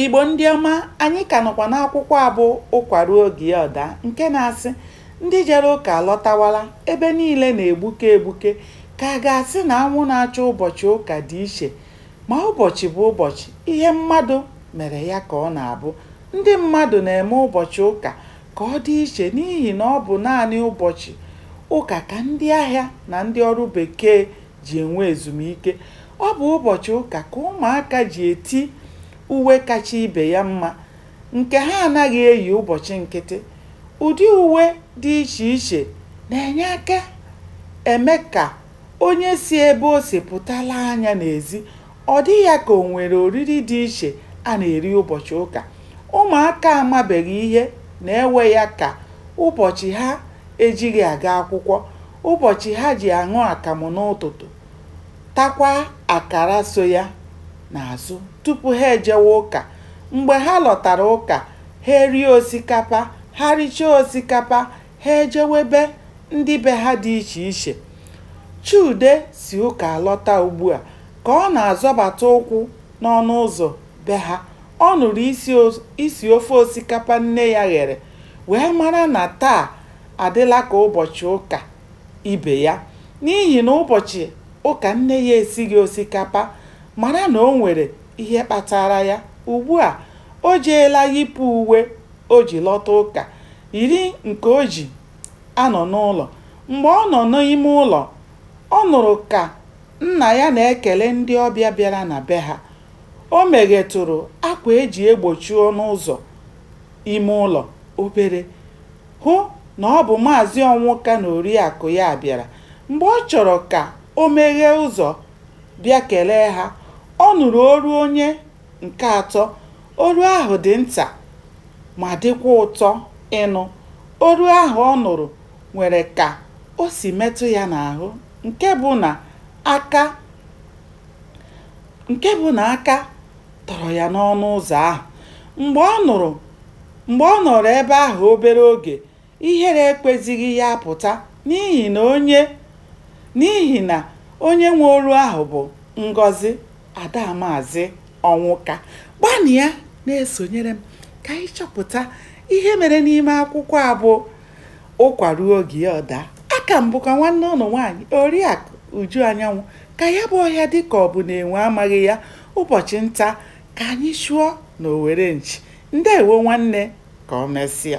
Igbo ndị ọma, anyị ka nọkwa n'akwụkwọ abụ ụkwa ruo oge ya ọda nke na-asị ndị jere ụka alọtawala, ebe niile na-egbuke egbuke, ka a ga-asị na anwụ na-acha ụbọchị ụka dị iche. Ma ụbọchị bụ ụbọchị, ihe mmadụ mere ya ka ọ na-abụ. Ndị mmadụ na-eme ụbọchị ụka ka ọ dị iche n'ihi na ọ bụ naanị ụbọchị ụka ka ndị ahịa na ndị ọrụ bekee ji enwe ezumike. Ọ bụ ụbọchị ụka ka ụmụaka ji eti uwe kacha ibe ya mma, nke ha anaghị eyi ụbọchị nkịtị. Ụdị uwe dị iche iche na-enye aka eme ka onye si ebe o si pụtala anya n'ezi. Ọ dị ya ka o nwere oriri dị iche a na-eri ụbọchị ụka. Ụmụaka amabeghị ihe na-ewe ya ka ụbọchị ha ejighị aga akwụkwọ, ụbọchị ha ji aṅụ akamụ n'ụtụtụ, takwa akara so ya n'azụ tupu ha ejewe ụka. Mgbe ha lọtara ụka, ha erie osikapa, ha richaa osikapa, ha ejewebe ndị be ha dị iche iche. Chude si ụka alọta ugbu a ka ọ na-azọbata ụkwụ n'ọnụ ụzọ be ha. Ọ nụrụ isi ofe osikapa nne ya ghere, wee mara na taa adịla ka ụbọchị ụka ibe ya. N'ihi na ụbọchị ụka nne ya esighị osikapa, mara na o nwere ihe kpatara ya. Ugbu a o jeela yipụ uwe o ji lọta ụka, yiri nke o ji anọ n'ụlọ. Mgbe ọ nọ n'ime ụlọ, ọ nụrụ ka nna ya na-ekele ndị ọbịa bịara na be ha. O meghetụrụ akwa eji egbochi ọnụ ụzọ ime ụlọ obere, hụ na ọ bụ Maazị Onwuka na Oriakụ ya bịara. Mgbe ọ chọrọ ka o meghee ụzọ bịa kelee ha, ọ nụrụ olu onye nke atọ. Olu ahụ dị nta ma dịkwa ụtọ ịnụ. Olu ahụ ọ nụrụ nwere ka o si metụ ya n'ahụ, nke bụ na aka tọrọ ya n'ọnụ ụzọ ahụ. Mgbe ọ nọrọ ebe ahụ obere oge, ihere ekwezighị ya apụta n'ihi na onye nwe olu ahụ bụ Ngọzi, ada Maazị Onwuka. Gbanịa na-esonyere m ka anyị chọpụta ihe mere n'ime akwụkwọ abụ ụkwa ruo oge ya ọda. Aka m bụkwa nwanne ụlọ nwaanyị Oriakụ Uju Anyanwụ. Ka ya bụ ọhịa dị ka ọ bụ na-enwe amaghị ya. Ụbọchị nta ka anyị chụọ na Owere nchi. Ndeewo nwanne, ka o mesịa.